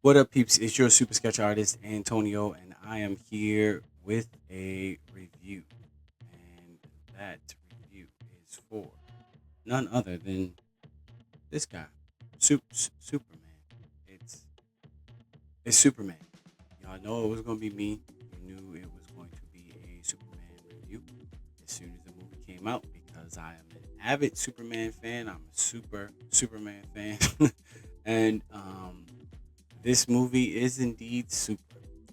What up, peeps? It's your super sketch artist, Antonio, and I am here with a review. And that review is for none other than this guy, Superman. It's, it's Superman. Y'all know it was going to be me. You knew it was going to be a Superman review as soon as the movie came out because I am an avid Superman fan. I'm a Superman fan. and this movie is indeed super.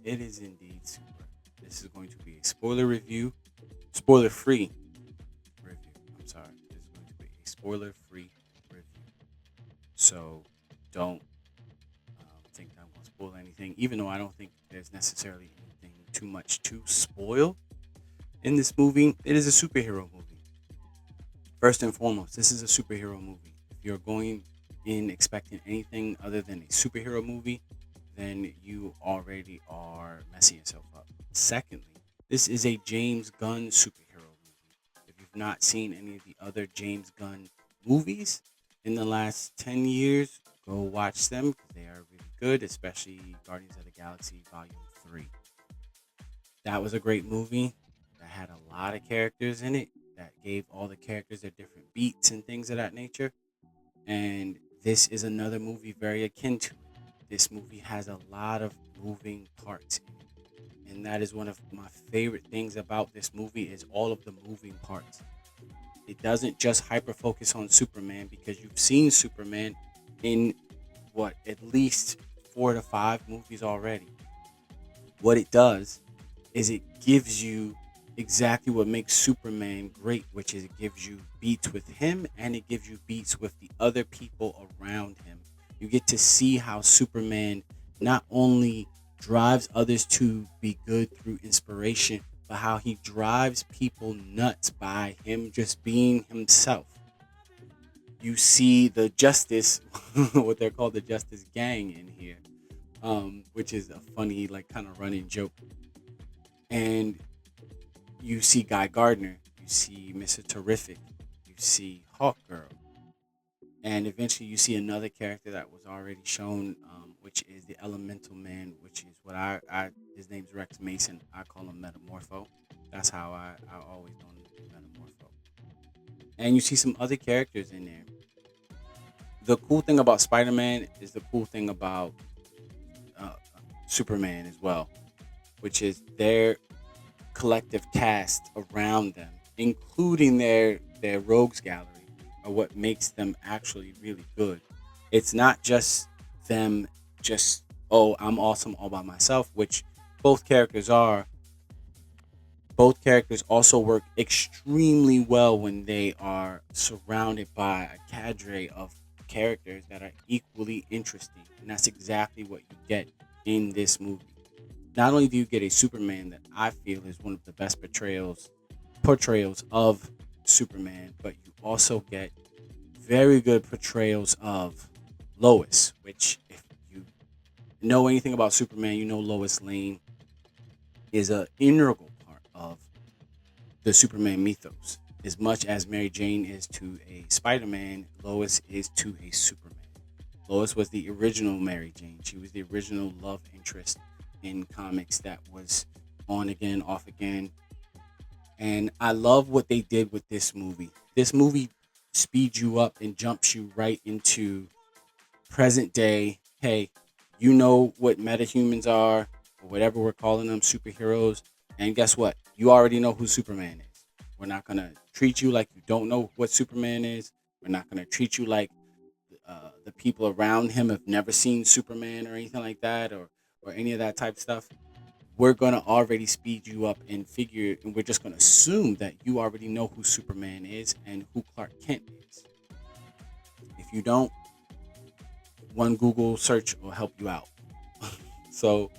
It is indeed super. This is going to be a spoiler review, spoiler free review. I'm sorry. This is going to be a spoiler free review. So don't think that I'm going to spoil anything, even though I don't think there's necessarily anything too much to spoil in this movie. It is a superhero movie. First and foremost, this is a superhero movie. If you're going in expecting anything other than a superhero movie, then you already are messing yourself up. Secondly, this is a James Gunn superhero movie. If you've not seen any of the other James Gunn movies in the last 10 years, go watch them because they are really good, especially Guardians of the Galaxy Volume 3. That was a great movie that had a lot of characters in it, that gave all the characters their different beats and things of that nature. And this is another movie very akin to it. This movie has a lot of moving parts in it. And that is one of my favorite things about this movie is all of the moving parts. It doesn't just hyper focus on Superman because you've seen Superman in what at least 4 to 5 movies already. What it does is it gives you exactly what makes Superman great, which is it gives you beats with him and it gives you beats with the other people around him. You get to see how Superman not only drives others to be good through inspiration, but how he drives people nuts by him just being himself. You see the Justice, what they're called the Justice Gang in here, which is a funny, like, kind of running joke. And you see Guy Gardner, you see Mr. Terrific, you see Hawk Girl, and eventually you see another character that was already shown, which is the Elemental Man, which is what I his name's Rex Mason. I call him Metamorpho. That's how I always know him as Metamorpho. And you see some other characters in there. The cool thing about Spider Man is the cool thing about uh, Superman as well, which is their collective cast around them, including their rogues gallery, are what makes them actually really good. It's not just them just oh I'm awesome all by myself, which both characters are. Both characters also work extremely well when they are surrounded by a cadre of characters that are equally interesting, and that's exactly what you get in this movie. Not only do you get a Superman that I feel is one of the best portrayals of Superman, but you also get very good portrayals of Lois, which if you know anything about Superman, you know Lois Lane is an integral part of the Superman mythos. As much as Mary Jane is to a Spider-Man, Lois is to a Superman. Lois was the original Mary Jane. She was the original love interest in comics that was on again, off again. And I love what they did with this movie. This movie speeds you up and jumps you right into present day. Hey, you know what metahumans are, or whatever we're calling them, superheroes. And guess what? You already know who Superman is. We're not going to treat you like you don't know what Superman is. We're not going to treat you like the people around him have never seen Superman or anything like that, or any of that type stuff. We're gonna already speed you up and figure, and we're just gonna assume that you already know who Superman is and who Clark Kent is. If you don't, one Google search will help you out. So,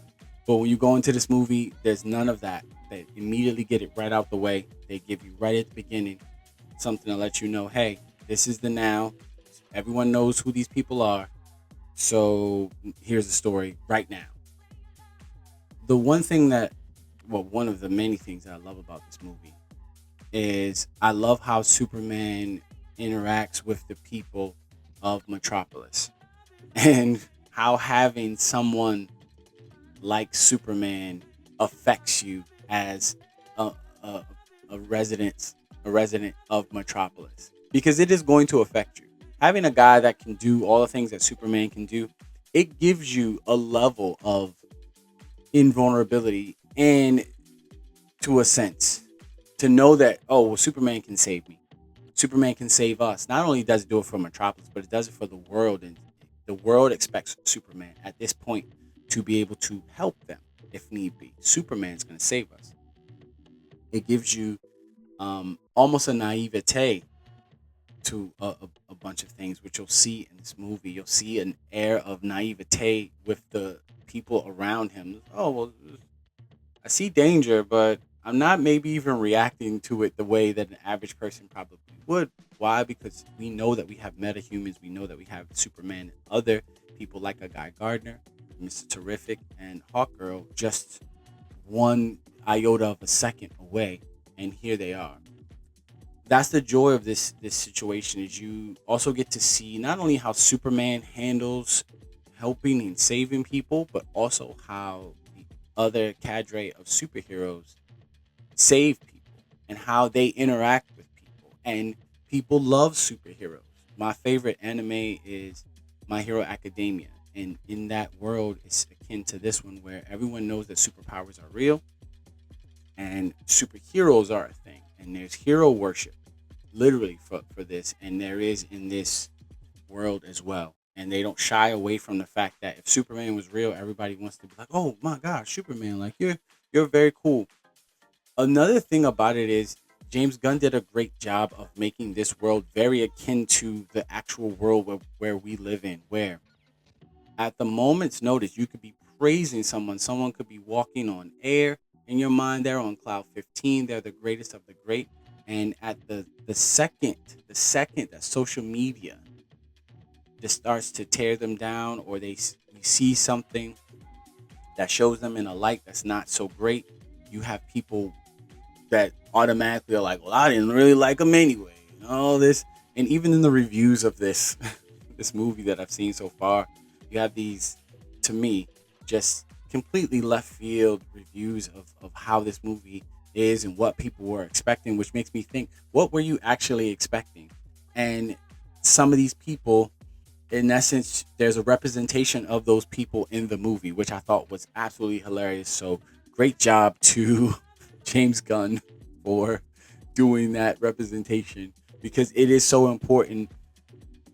but when you go into this movie, there's none of that. They immediately get it right out the way. They give you right at the beginning something to let you know, hey, this is the now. Everyone knows who these people are. So here's the story right now. The one thing that, well, one of the many things that I love about this movie is I love how Superman interacts with the people of Metropolis and how having someone like Superman affects you as a a, a resident of Metropolis, because it is going to affect you. Having a guy that can do all the things that Superman can do, it gives you a level of invulnerability, and to a sense, to know that, oh well, Superman can save me. Superman can save us. Not only does it do it for Metropolis, but it does it for the world, and the world expects Superman at this point to be able to help them if need be. Superman's going to save us. It gives you almost a naivete to a bunch of things, which you'll see in this movie. You'll see an air of naivete with the people around him. Oh well, I see danger, but I'm not maybe even reacting to it the way that an average person probably would. Why? Because we know that we have metahumans. We know that we have Superman and other people like a Guy Gardner, Mr. Terrific, and Hawkgirl just one iota of a second away, and here they are. That's the joy of this situation, is you also get to see not only how Superman handles helping and saving people, but also how the other cadre of superheroes save people and how they interact with people. And people love superheroes. My favorite anime is My Hero Academia. And in that world, it's akin to this one, where everyone knows that superpowers are real and superheroes are a thing. And there's hero worship, literally, for this. And there is in this world as well. And they don't shy away from the fact that if Superman was real, everybody wants to be like, "Oh my gosh, Superman! Like you're very cool." Another thing about it is James Gunn did a great job of making this world very akin to the actual world where we live in, where at the moment's notice you could be praising someone could be walking on air. In your mind, they're on cloud 15, they're the greatest of the great. And at the second that social media just starts to tear them down, or you see something that shows them in a light that's not so great, you have people that automatically are like, "Well, I didn't really like him anyway." And all this, and even in the reviews of this this movie that I've seen so far, you have these, to me, just completely left field reviews of how this movie is and what people were expecting, which makes me think, what were you actually expecting? And some of these people, in essence, there's a representation of those people in the movie, which I thought was absolutely hilarious. So great job to James Gunn for doing that representation, because it is so important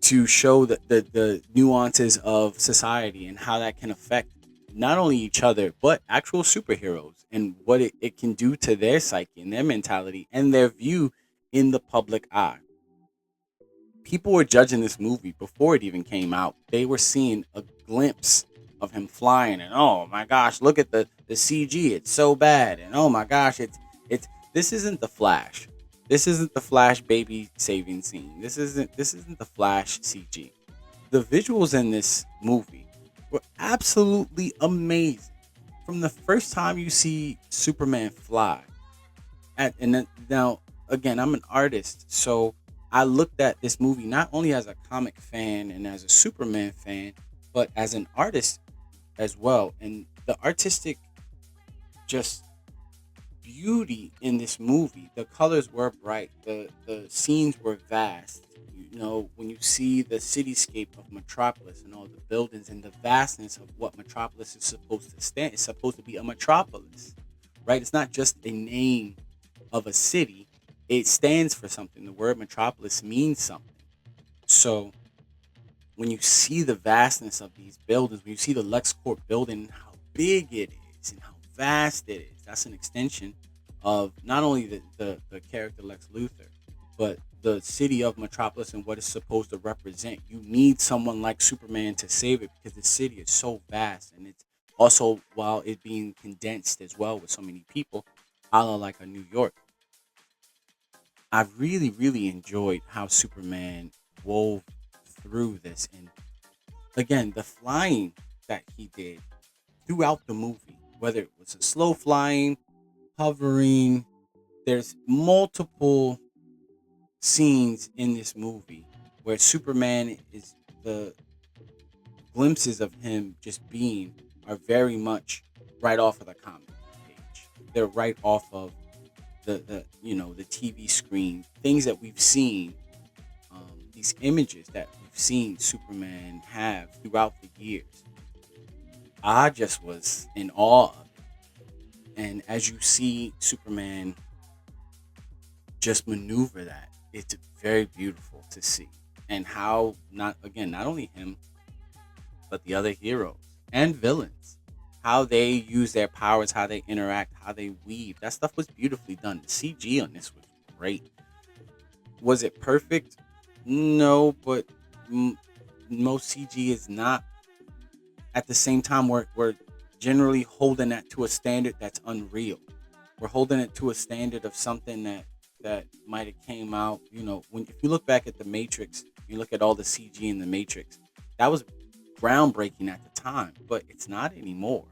to show the nuances of society and how that can affect not only each other but actual superheroes, and what it can do to their psyche and their mentality and their view in the public eye. People were judging this movie before it even came out. They were seeing a glimpse of him flying, and oh my gosh, look at the CG, it's so bad, and oh my gosh, it's this isn't the Flash. This isn't the Flash baby saving scene. This isn't the Flash CG. The visuals in this movie were absolutely amazing. From the first time you see Superman fly, and then, now, again, I'm an artist, so I looked at this movie not only as a comic fan and as a Superman fan, but as an artist as well. And the artistic just beauty in this movie, the colors were bright, the scenes were vast. You know, when you see the cityscape of Metropolis and all the buildings and the vastness of what Metropolis is supposed to stand, it's supposed to be a metropolis, right? It's not just a name of a city, it stands for something. The word metropolis means something. So when you see the vastness of these buildings, when you see the LexCorp building and how big it is and how vast it is, that's an extension of not only the character Lex Luthor, but the city of Metropolis and what it's supposed to represent. You need someone like Superman to save it, because the city is so vast, and it's also, while it being condensed as well with so many people, a la like a New York. I really, really enjoyed how Superman wove through this. And again, the flying that he did throughout the movie, whether it was a slow flying, hovering, there's multiple scenes in this movie where Superman is the glimpses of him just being are very much right off of the comic page. They're right off of the TV screen, things that we've seen, these images that we've seen Superman have throughout the years. I just was in awe of it. And as you see Superman just maneuver that, it's very beautiful to see. And how not only him, but the other heroes and villains, how they use their powers, how they interact, how they weave. That stuff was beautifully done. The CG on this was great. Was it perfect? No, but m- most CG is not. At the same time, we're generally holding that to a standard that's unreal. We're holding it to a standard of something that might have came out. When if you look back at the Matrix, you look at all the CG in the Matrix. That was groundbreaking at the time, but it's not anymore.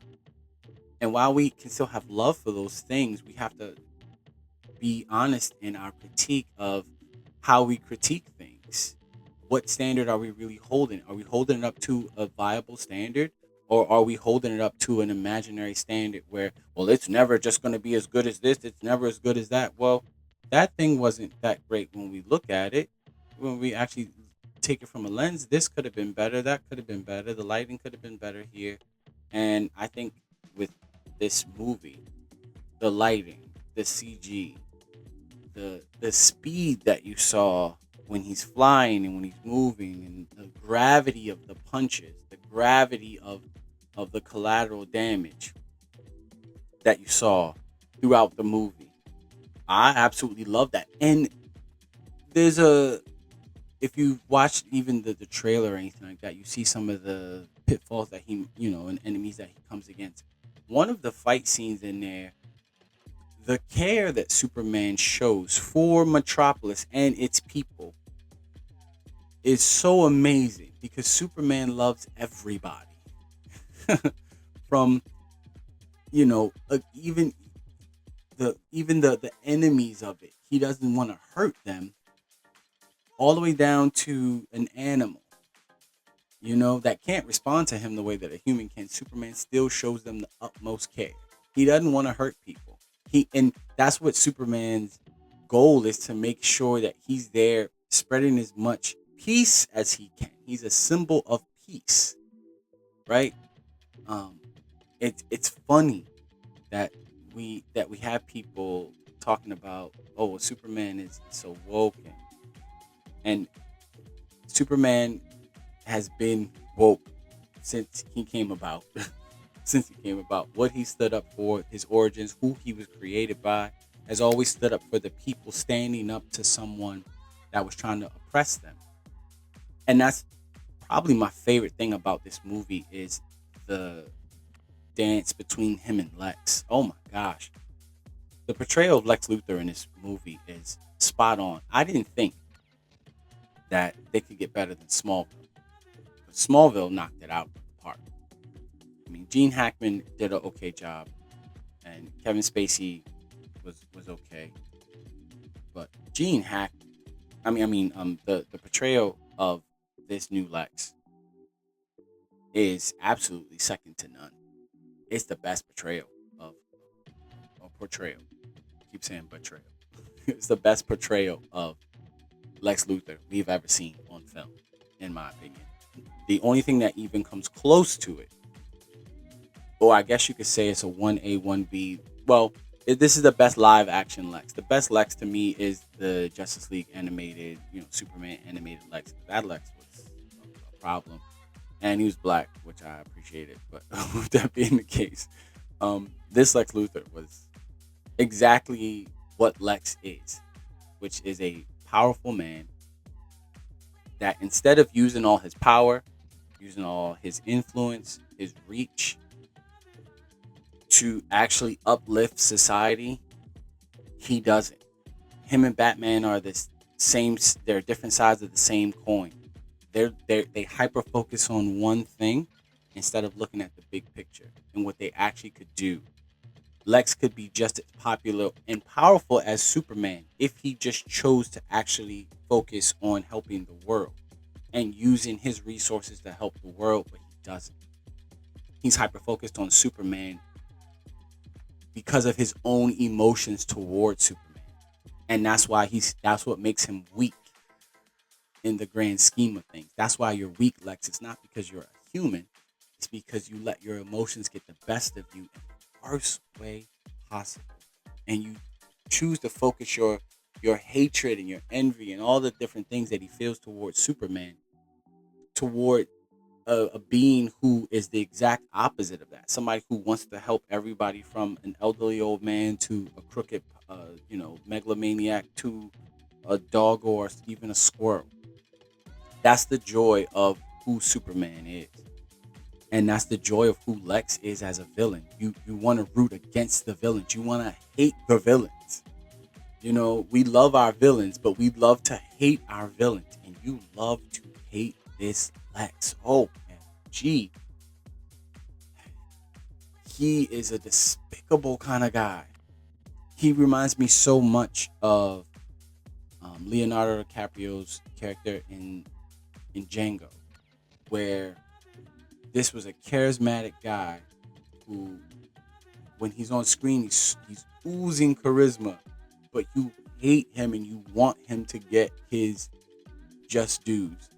And while we can still have love for those things, we have to be honest in our critique of how we critique things. What standard are we really holding? Are we holding it up to a viable standard? Or are we holding it up to an imaginary standard where, well, it's never just going to be as good as this, it's never as good as that? Well, that thing wasn't that great when we look at it. When we actually take it from a lens, this could have been better, that could have been better, the lighting could have been better here. And I think with this movie, the lighting, the CG, the speed that you saw when he's flying and when he's moving, and the gravity of the punches, the gravity of the collateral damage that you saw throughout the movie. I absolutely love that. And there's a if you watch even the trailer or anything like that, you see some of the pitfalls that and enemies that he comes against. One of the fight scenes in there, the care that Superman shows for Metropolis and its people is so amazing because Superman loves everybody. From even the enemies of it, he doesn't want to hurt them, all the way down to an animal, that can't respond to him the way that a human can. Superman still shows them the utmost care. He doesn't want to hurt people. And that's what Superman's goal is, to make sure that he's there spreading as much peace as he can. He's a symbol of peace, right? Um, it's funny that we have people talking about, oh, well, Superman is so woke, and Superman has been woke since he came about. Since he came about, what he stood up for, his origins, who he was created by, has always stood up for the people, standing up to someone that was trying to oppress them. And that's probably my favorite thing about this movie is the dance between him and Lex. Oh my gosh. The portrayal of Lex Luthor in this movie is spot on. I didn't think that they could get better than Smallville. But Smallville knocked it out of the park. I mean, Gene Hackman did an okay job, and Kevin Spacey was okay. But Gene Hackman, the portrayal of this new Lex is absolutely second to none. It's the best portrayal of portrayal. I keep saying betrayal. It's the best portrayal of Lex Luthor we've ever seen on film, in my opinion. The only thing that even comes close to it, or I guess you could say it's a 1A, 1B. Well, this is the best live action Lex. The best Lex to me is the Justice League animated, Superman animated Lex. That Lex was a problem. And he was black, which I appreciated. But with that being the case, this Lex Luthor was exactly what Lex is, which is a powerful man that, instead of using all his power, using all his influence, his reach to actually uplift society, he doesn't. Him and Batman are this same. They're different sides of the same coin. They hyper focus on one thing instead of looking at the big picture and what they actually could do. Lex could be just as popular and powerful as Superman if he just chose to actually focus on helping the world and using his resources to help the world, but he doesn't. He's hyper focused on Superman because of his own emotions towards Superman. And that's what makes him weak in the grand scheme of things. That's why you're weak, Lex. It's not because you're a human. It's because you let your emotions get the best of you in the worst way possible. And you choose to focus your hatred and your envy and all the different things that he feels towards Superman toward a being who is the exact opposite of that. Somebody who wants to help everybody from an elderly old man to a crooked, megalomaniac to a dog or even a squirrel. That's the joy of who Superman is. And that's the joy of who Lex is as a villain. You want to root against the villains. You want to hate the villains. You know, we love our villains, but we love to hate our villains. And you love to hate this Lex. Oh, man. Gee, he is a despicable kind of guy. He reminds me so much of Leonardo DiCaprio's character in Django, where this was a charismatic guy who, when he's on screen, he's oozing charisma, but you hate him and you want him to get his just dues.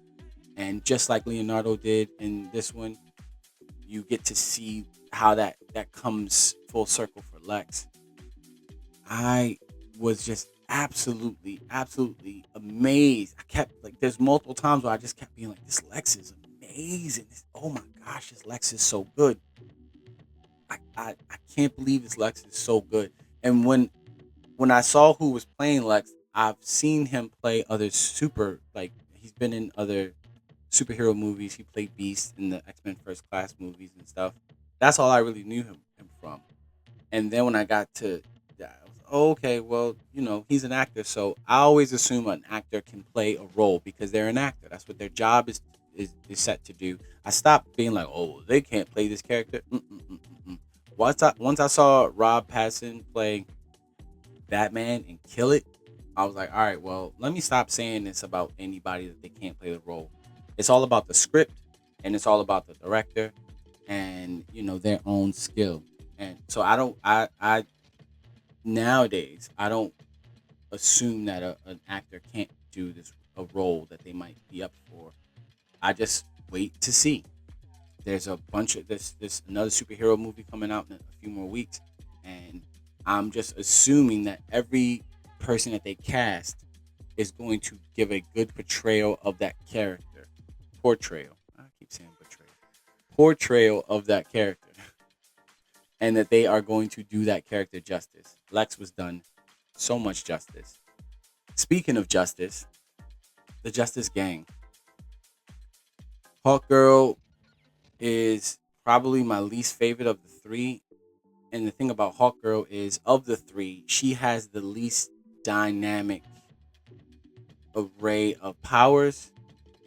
And just like Leonardo did in this one, you get to see how that comes full circle for Lex. I was just absolutely amazed. I kept like there's multiple times where I just kept being like, this Lex is amazing. Oh my gosh, this Lex is so good. I can't believe this Lex is so good. And when I saw who was playing Lex, I've seen him play other he's been in other superhero movies. He played Beast in the X-Men First Class movies and stuff. That's all I really knew him from. And then when I got to that, I was okay, well, he's an actor, so I always assume an actor can play a role because they're an actor. That's what their job is set to do. I stopped being like, oh, they can't play this character. Mm-mm-mm-mm. Once I saw Rob Pattinson play Batman and kill it, I was like, all right, well, let me stop saying this about anybody that they can't play the role. It's all about the script and it's all about the director and their own skill. And so I nowadays I don't assume that an actor can't do this a role that they might be up for. I just wait to see. There's a bunch of this another superhero movie coming out in a few more weeks, and I'm just assuming that every person that they cast is going to give a good portrayal of that character. Portrayal. I keep saying portrayal. Portrayal of that character. And that they are going to do that character justice. Lex was done so much justice. Speaking of justice, the Justice Gang. Hawk Girl is probably my least favorite of the three. And the thing about Hawk Girl is, of the three, she has the least dynamic array of powers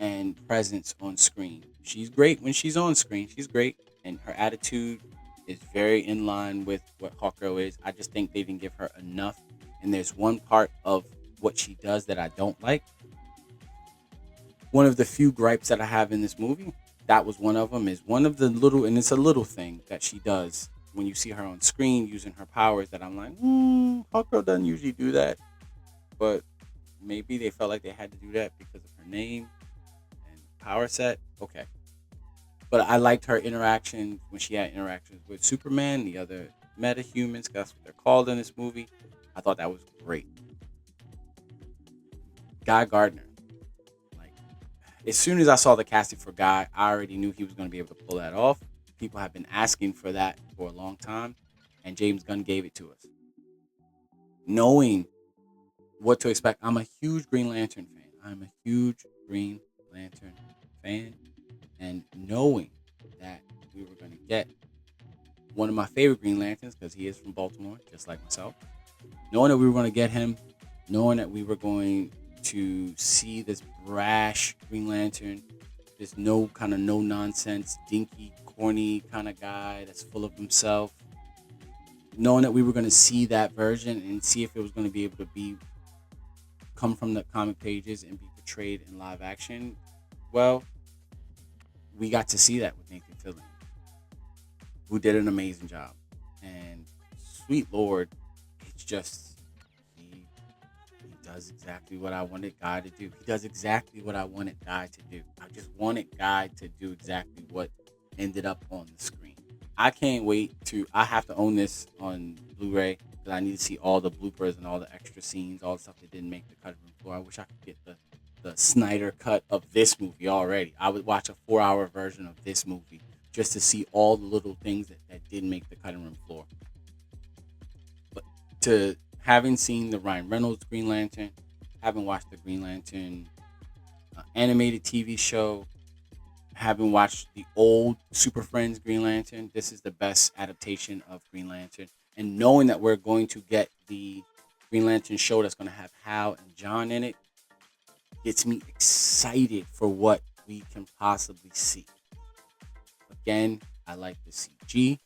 and presence on screen. She's great when she's on screen. She's great. And her attitude is very in line with what Hawk Girl is. I just think they didn't give her enough. And there's one part of what she does that I don't like. One of the few gripes that I have in this movie, that was one of them, is one of the little, and it's a little thing that she does when you see her on screen using her powers that I'm like, Hawk Girl doesn't usually do that. But maybe they felt like they had to do that because of her name and power set. Okay. But I liked her interaction when she had interactions with Superman, the other metahumans, that's what they're called in this movie. I thought that was great. Guy Gardner. Like, as soon as I saw the casting for Guy, I already knew he was going to be able to pull that off. People have been asking for that for a long time, and James Gunn gave it to us. Knowing what to expect, I'm a huge Green Lantern fan. I'm a huge Green Lantern fan. And knowing that we were going to get one of my favorite Green Lanterns, because he is from Baltimore, just like myself, knowing that we were going to get him, knowing that we were going to see this brash Green Lantern, this no nonsense, dinky, corny kind of guy that's full of himself, knowing that we were going to see that version and see if it was going to be able to come from the comic pages and be portrayed in live action, well, we got to see that with Nathan Fillion, who did an amazing job. And sweet Lord, it's just he does exactly what I wanted Guy to do. He does exactly what I wanted Guy to do. I just wanted Guy to do exactly what ended up on the screen. I can't wait to. I have to own this on Blu-ray because I need to see all the bloopers and all the extra scenes, all the stuff that didn't make the cutting room floor. I wish I could get the Snyder cut of this movie already. I would watch a 4 hour version of this movie just to see all the little things that didn't make the cutting room floor. But to having seen the Ryan Reynolds Green Lantern, having watched the Green Lantern animated TV show, having watched the old Super Friends Green Lantern, this is the best adaptation of Green Lantern. And knowing that we're going to get the Green Lantern show that's going to have Hal and John in it gets me excited for what we can possibly see. Again, I like the CG.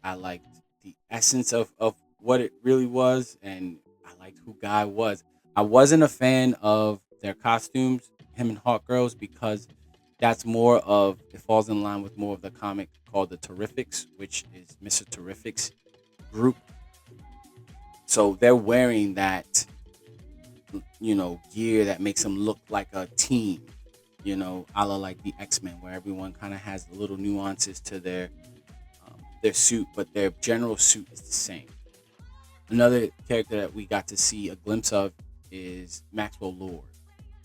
I liked the essence of what it really was, and I liked who Guy was. I wasn't a fan of their costumes, him and Hawk Girls, because that's more of it falls in line with more of the comic called the Terrifics, which is Mr. Terrific's group. So they're wearing that, gear that makes them look like a team. A la like the X-Men, where everyone kind of has little nuances to their suit, but their general suit is the same. Another character that we got to see a glimpse of is Maxwell Lord.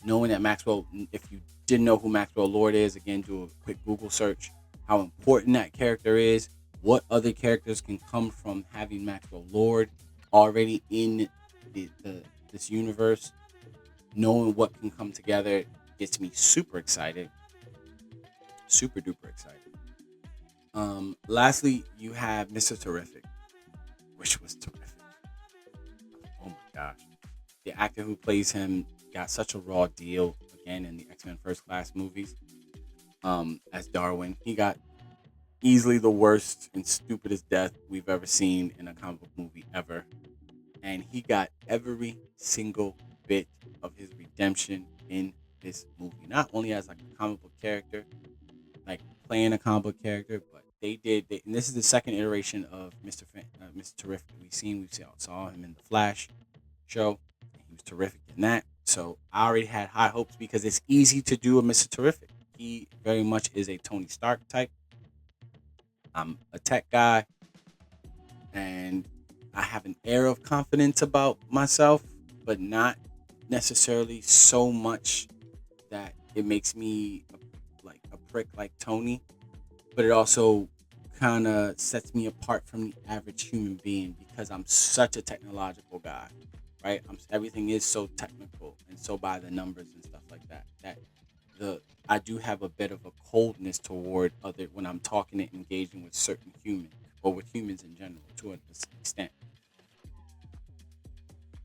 Knowing that Maxwell, if you didn't know who Maxwell Lord is, again, do a quick Google search. How important that character is. What other characters can come from having Maxwell Lord already in this universe? Knowing what can come together gets me super excited, super duper excited. Lastly, you have Mr. Terrific, which was terrific. Oh my gosh, the actor who plays him got such a raw deal again in the X-Men First Class movies. As Darwin, he got easily the worst and stupidest death we've ever seen in a comic book movie ever, and he got every single bit of his redemption in this movie. Not only as like a comic book character, like playing a comic book character, but and this is the second iteration of Mr. Terrific we saw him in the Flash show. He was terrific in that. So I already had high hopes because it's easy to do a Mr. Terrific. He very much is a Tony Stark type. I'm a tech guy, and I have an air of confidence about myself, but not necessarily so much that it makes me like a prick like Tony, but it also kind of sets me apart from the average human being because I'm such a technological guy, right? Everything is so technical and so by the numbers and stuff like that. The I do have a bit of a coldness toward other when I'm talking and engaging with certain humans or with humans in general to an extent.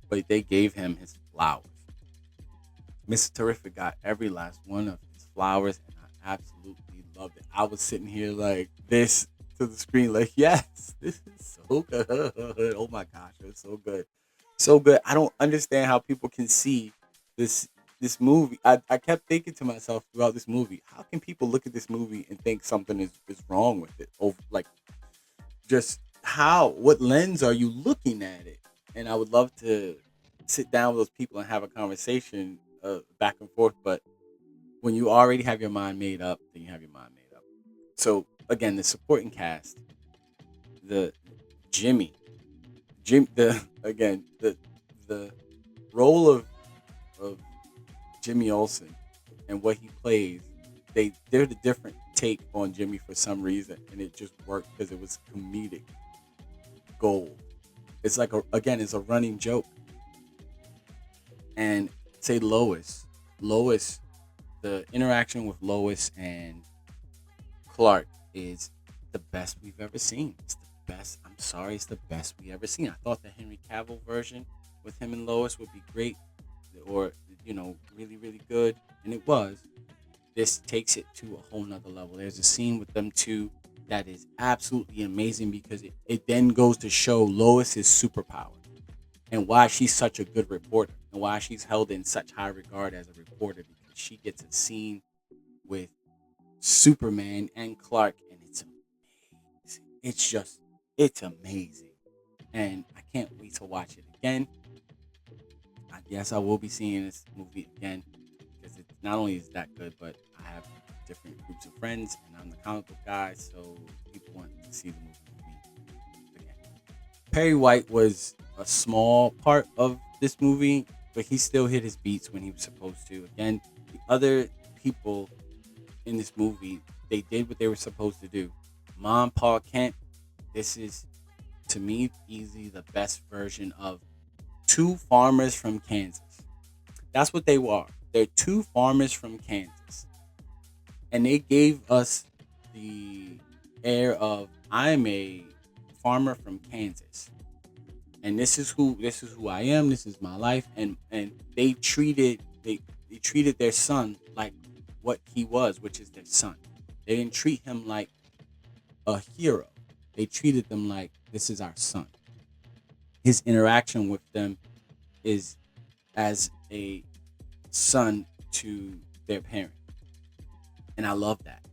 But they gave him his flowers. Mr. Terrific got every last one of his flowers, and I absolutely loved it. I was sitting here like this to the screen, like, yes, this is so good. Oh my gosh, it's so good. So good. I don't understand how people can see this this movie. I kept thinking to myself throughout this movie, how can people look at this movie and think something is wrong with it? Or like just how what lens are you looking at it? And I would love to sit down with those people and have a conversation back and forth, but when you already have your mind made up, then you have your mind made up. So again, the supporting cast, the Jimmy, the again the role of Jimmy Olsen and what he plays, they did a different take on Jimmy for some reason, and it just worked because it was comedic gold. It's like it's a running joke. And say Lois, the interaction with Lois and Clark is the best we've ever seen. It's the best. I'm sorry, it's the best we ever seen. I thought the Henry Cavill version with him and Lois would be great, or really really good, and it was. This takes it to a whole nother level. There's a scene with them two that is absolutely amazing because it then goes to show Lois's superpower and why she's such a good reporter and why she's held in such high regard as a reporter because she gets a scene with Superman and Clark, and it's amazing. It's amazing, and I can't wait to watch it again. I guess I will be seeing this movie again because it not only is that good, but I have different groups of friends, and I'm the comic book guy, so people want to see the movie with me again. Perry White was a small part of this movie, but he still hit his beats when he was supposed to. Again, the other people in this movie, they did what they were supposed to do. Mom, Pa Kent, this is to me easily the best version of two farmers from Kansas. That's what they were. They're two farmers from Kansas. And they gave us the air of I'm a farmer from Kansas. And this is who I am, this is my life. And they treated their son like what he was, which is their son. They didn't treat him like a hero. They treated them like this is our son. His interaction with them is as a son to their parent. And I love that.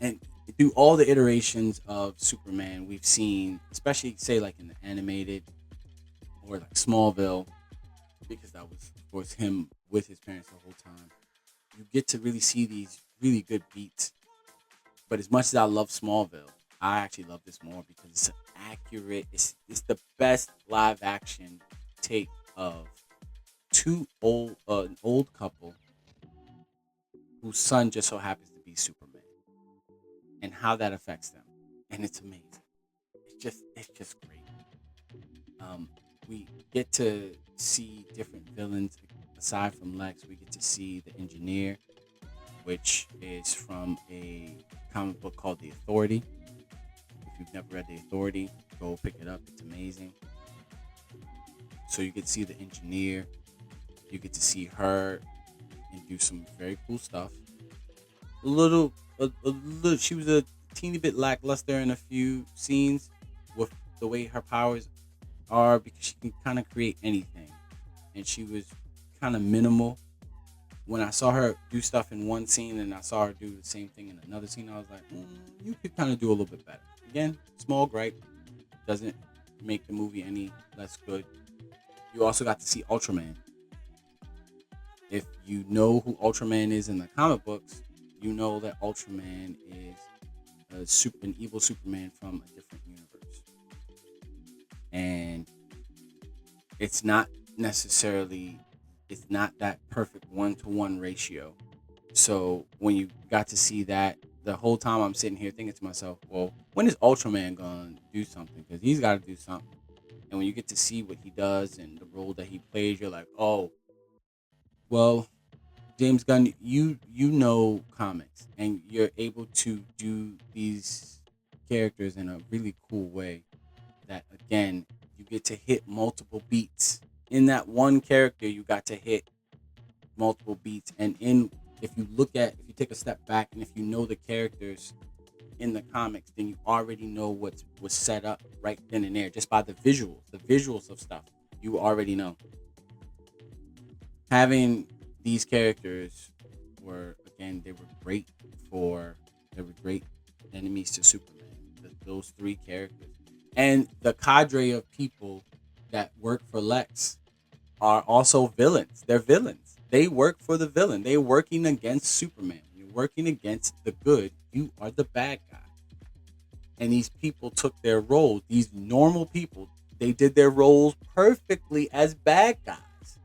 And through all the iterations of Superman we've seen, especially say like in the animated or like Smallville, because that was of course him with his parents the whole time. You get to really see these really good beats. But as much as I love Smallville, I actually love this more because it's accurate. It's the best live action take of an old couple whose son just so happens to be Superman, and how that affects them, and it's amazing. It's just great. We get to see different villains aside from Lex. We get to see the engineer, which is from a comic book called The Authority. If you've never read The Authority, go pick it up. It's amazing. So you get to see the engineer. You get to see her and do some very cool stuff. A little. She was a teeny bit lackluster in a few scenes with the way her powers are because she can kind of create anything, and she was kind of minimal. When I saw her do stuff in one scene and I saw her do the same thing in another scene, I was like, you could kind of do a little bit better. Again, small gripe, doesn't make the movie any less good. You also got to see Ultraman. If you know who Ultraman is in the comic books, you know that Ultraman is an evil Superman from a different universe, and it's not necessarily it's not that perfect 1-to-1 ratio. So when you got to see that, the whole time I'm sitting here thinking to myself, well, when is Ultraman gonna do something? Because he's got to do something. And when you get to see what he does and the role that he plays, you're like, oh, well, James Gunn, you know comics, and you're able to do these characters in a really cool way. That again, you get to hit multiple beats in that one character. You got to hit multiple beats, and in if you take a step back and if you know the characters in the comics, then you already know what was set up right then and there just by the visuals of stuff. You already know having these characters were again for they were great enemies to Superman. Those three characters and the cadre of people that work for Lex are also villains. They're villains. They work for the villain. They're working against Superman. You're working against the good. You are the bad guy. And these people took their roles. These normal people, they did their roles perfectly as bad guys.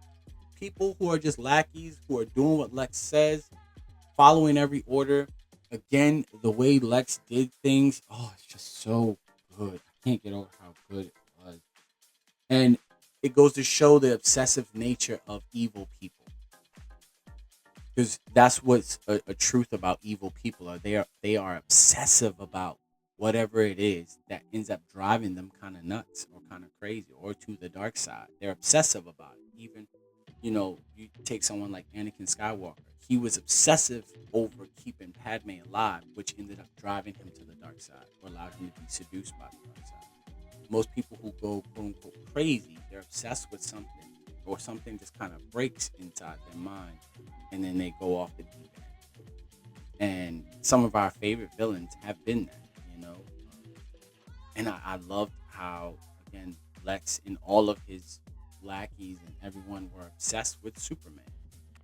People who are just lackeys, who are doing what Lex says, following every order. Again, the way Lex did things, oh, it's just so good. I can't get over how good it was. And it goes to show the obsessive nature of evil people. Because that's what's a truth about evil people are they are obsessive about whatever it is that ends up driving them kind of nuts or kind of crazy or to the dark side. They're obsessive about it. Even you take someone like Anakin Skywalker. He was obsessive over keeping Padme alive, which ended up driving him to the dark side or allowed him to be seduced by the dark side. Most people who go quote unquote crazy, they're obsessed with something or something just kind of breaks inside their mind and then they go off the deep end. And some of our favorite villains have been that, you know. And I loved how, again, Lex and all of his lackeys and everyone were obsessed with Superman,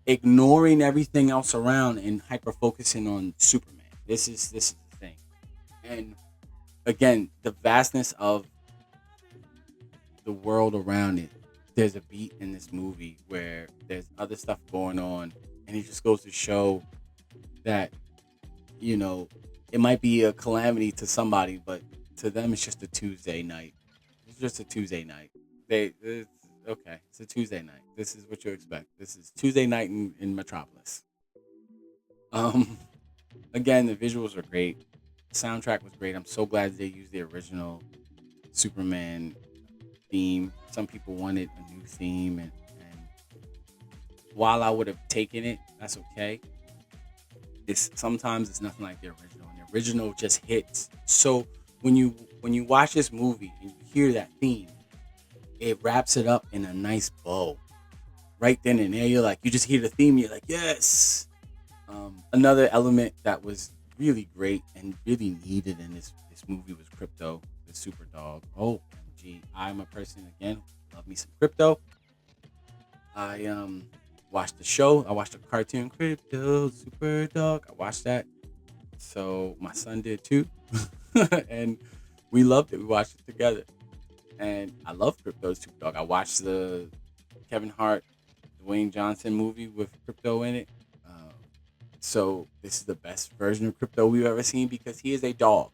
ignoring everything else around and hyper focusing on Superman. This is the thing. And again, the vastness of the world around it. There's a beat in this movie where there's other stuff going on, and it just goes to show that, you know, it might be a calamity to somebody, but to them, it's just a Tuesday night. It's just a Tuesday night. It's, okay, it's a Tuesday night. This is what you expect. This is Tuesday night in Metropolis. Um, Again, the visuals are great. The soundtrack was great. I'm so glad they used the original Superman theme. Some people wanted a new theme, and while I would have taken it, that's okay. It's sometimes it's nothing like the original, and the original just hits. So when you watch this movie and you hear that theme, it wraps it up in a nice bow. Right then and there, you're like, you just hear the theme, you're like, yes. Another element that was really great and really needed in this movie was Crypto, the super dog. Oh, gee, I'm a person again. Love me some Crypto. I watched the show. I watched the cartoon Crypto Super Dog. I watched that. So my son did too, and we loved it. We watched it together, and I love Crypto Super Dog. I watched the Kevin Hart, Dwayne Johnson movie with Crypto in it. So this is the best version of Crypto we've ever seen because he is a dog.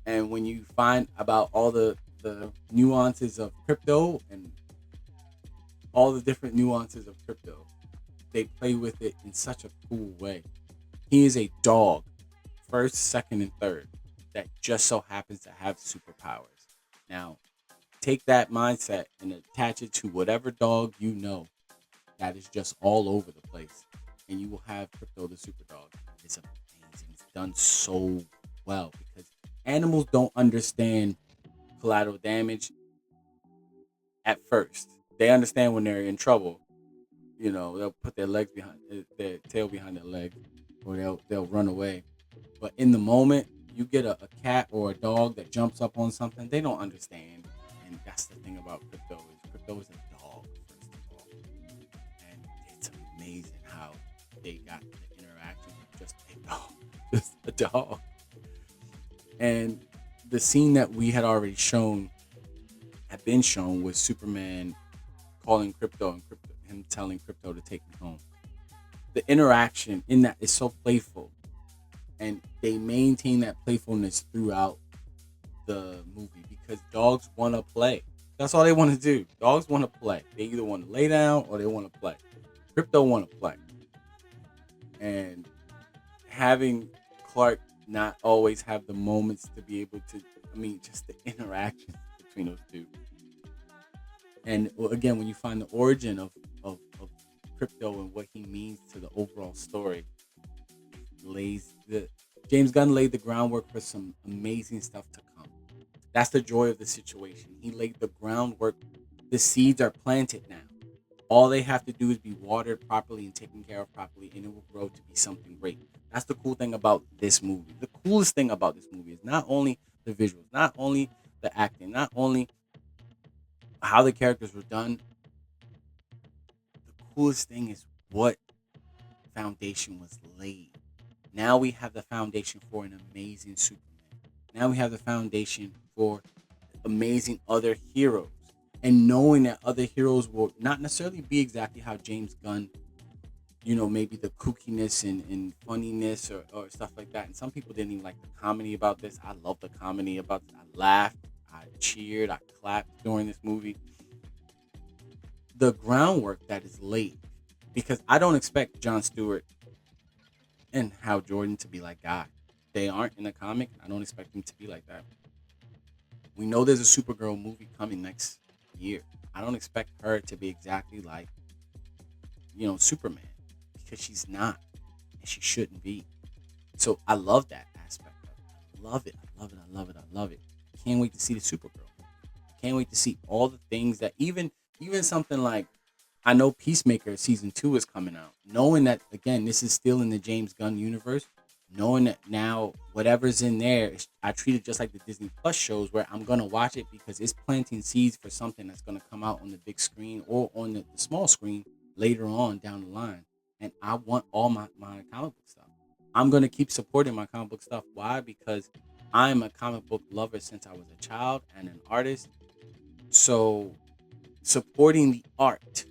And when you find about all the nuances of Crypto and all the different nuances of Crypto, they play with it in such a cool way. He is a dog, first, second, and third, that just so happens to have superpowers. Now, take that mindset and attach it to whatever dog you know that is just all over the place, and you will have Crypto the super dog. It's amazing. It's done so well because animals don't understand collateral damage at first. They understand when they're in trouble. You know, they'll put their legs behind their tail behind their leg, or they'll run away. But in the moment, you get a cat or a dog that jumps up on something, they don't understand. And that's the thing about Crypto is Crypto is a dog first of all, and it's amazing how they got the interaction with just a dog, just a dog. And the scene that we had already shown had been shown was Superman calling Crypto and him telling Crypto to take me home. The interaction in that is so playful, and they maintain that playfulness throughout the movie because dogs want to play. That's all they want to do. Dogs want to play. They either want to lay down or they want to play. Crypto want to play, and having Clark not always have the moments to be able to. I mean, just the interaction between those two. And well, again, when you find the origin of Crypto and what he means to the overall story, lays the James Gunn laid the groundwork for some amazing stuff to come. That's the joy of the situation. He laid the groundwork. The seeds are planted now. All they have to do is be watered properly and taken care of properly, and it will grow to be something great. That's the cool thing about this movie. The coolest thing about this movie is not only the visuals, not only the acting, not only how the characters were done. The coolest thing is what foundation was laid. Now we have the foundation for an amazing Superman. Now we have the foundation for amazing other heroes. And knowing that other heroes will not necessarily be exactly how James Gunn, maybe the kookiness and funniness or stuff like that. And some people didn't even like the comedy about this. I love the comedy about this. I laughed, I cheered, I clapped during this movie. The groundwork that is laid. Because I don't expect Jon Stewart and Hal Jordan to be like God. They aren't in the comic. I don't expect them to be like that. We know there's a Supergirl movie coming next year. I don't expect her to be exactly like, Superman because she's not and she shouldn't be. So I love that aspect of it. I love it. I love it. I love it. I love it. I can't wait to see the Supergirl. I can't wait to see all the things that even something like I know Peacemaker season 2 is coming out. Knowing that again, this is still in the James Gunn universe. Knowing that now whatever's in there, I treat it just like the Disney Plus shows where I'm gonna watch it because it's planting seeds for something that's gonna come out on the big screen or on the small screen later on down the line. And I want all my comic book stuff. I'm gonna keep supporting my comic book stuff. Why? Because I'm a comic book lover since I was a child and an artist. So supporting the art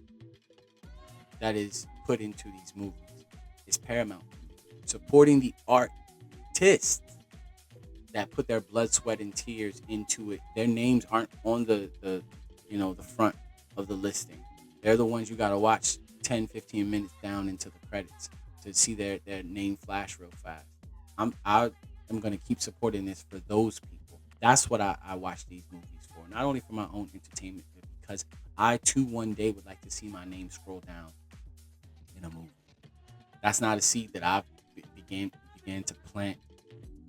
that is put into these movies is paramount. Supporting the artists that put their blood, sweat, and tears into it. Their names aren't on the front of the listing. They're the ones you gotta watch 10, 15 minutes down into the credits to see their name flash real fast. I am gonna keep supporting this for those people. That's what I watch these movies for. Not only for my own entertainment, but because I too one day would like to see my name scroll down in a movie. That's not a seed that I've began to plant,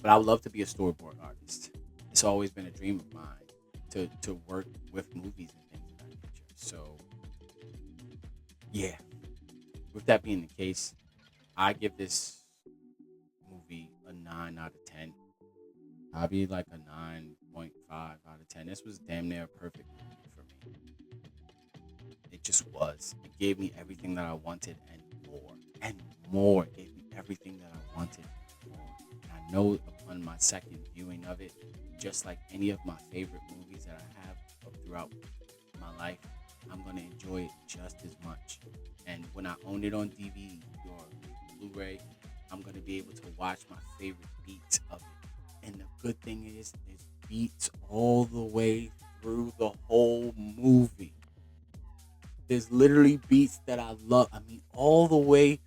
but I would love to be a storyboard artist. It's always been a dream of mine to work with movies and things of that nature. So yeah, with that being the case, I give this movie a 9 out of 10. I'll be like a 9.5 out of 10. This was damn near a perfect movie for me. It just was. It gave me everything that I wanted and more. And more. It gave me everything that I wanted and more. And I know upon my second viewing of it, just like any of my favorite movies that I have throughout my life, I'm going to enjoy it just as much. And when I own it on DVD or Blu-ray, I'm going to be able to watch my favorite beats of it. And the good thing is, there's beats all the way through the whole movie. There's literally beats that I love. I mean, all the way,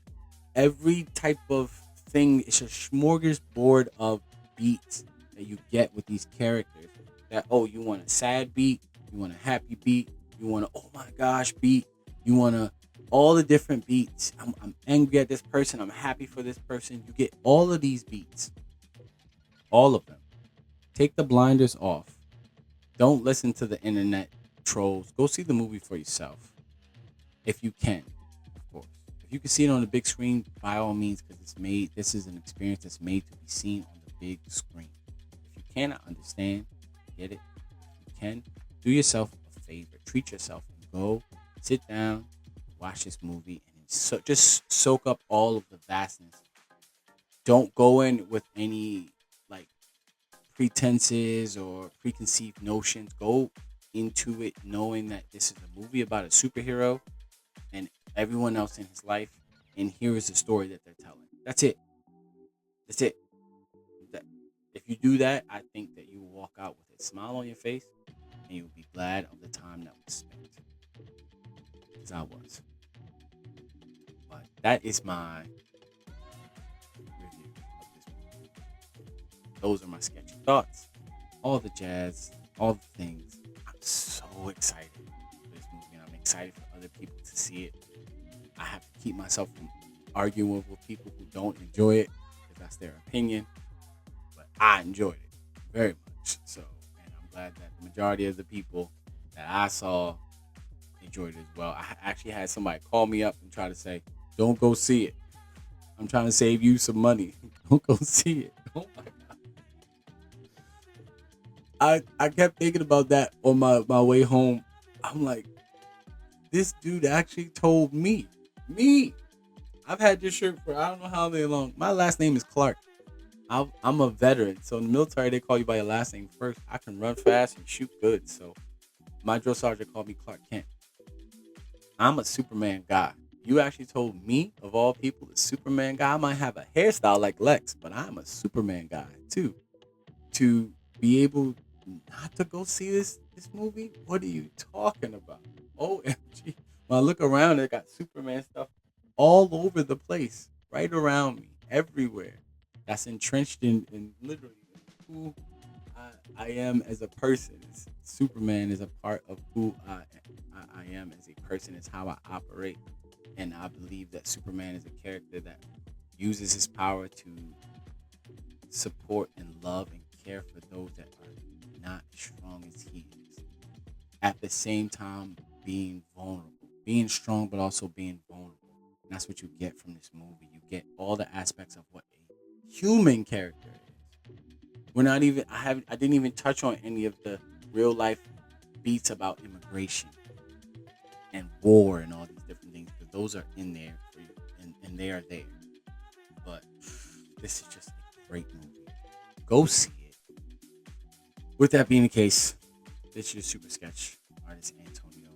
every type of thing. It's a smorgasbord of beats that you get with these characters. That, oh, you want a sad beat, you want a happy beat, you want a oh my gosh beat, you want a all the different beats. I'm angry at this person. I'm happy for this person. You get all of these beats, all of them. Take the blinders off. Don't listen to the internet trolls. Go see the movie for yourself if you can, of course. If you can see it on the big screen, by all means, because it's made. This is an experience that's made to be seen on the big screen. If you cannot understand, get it. If you can, do yourself a favor. Treat yourself and go sit down, watch this movie, and just soak up all of the vastness. Don't go in with any like pretenses or preconceived notions. Go into it knowing that this is a movie about a superhero and everyone else in his life, and here is the story that they're telling. That's it. That's it. That, if you do that, I think that you will walk out with a smile on your face, and you'll be glad of the time that was spent. As I was. But that is my review of this movie. Those are my sketchy thoughts. All the jazz, all the things. I'm so excited for this movie, and I'm excited for other people to see it. I have to keep myself from arguing with people who don't enjoy it because that's their opinion. But I enjoyed it very much. So, and I'm glad that the majority of the people that I saw enjoyed it as well. I actually had somebody call me up and try to say, "Don't go see it. I'm trying to save you some money. Don't go see it." Oh my god! I kept thinking about that on my way home. I'm like, this dude actually told me. I've had this shirt for I don't know how long. My last name is Clark. I'm a veteran, so in the military they call you by your last name first. I can run fast and shoot good, so my drill sergeant called me Clark Kent. I'm a Superman guy. You actually told me, of all people, the Superman guy. I might have a hairstyle like Lex, but I'm a Superman guy too. To be able not to go see this movie, what are you talking about? OMG! When I look around, it got Superman stuff all over the place, right around me, everywhere. That's entrenched in literally who I am as a person. Superman is a part of who I am as a person. It's how I operate. And I believe that Superman is a character that uses his power to support and love and care for those that are not as strong as he is. At the same time, being vulnerable. being strong, but also being vulnerable. And that's what you get from this movie. You get all the aspects of what a human character is. We're not even. I didn't even touch on any of the real life beats about immigration and war and all these different things because those are in there for you, and they are there. But this is just a great movie. Go see it. With that being the case, this is your super sketch artist Antonio.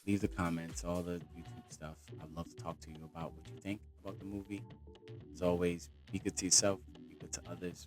Leave the comments, all the YouTube stuff. I'd love to talk to you about what you think about the movie. As always, be good to yourself, be good to others.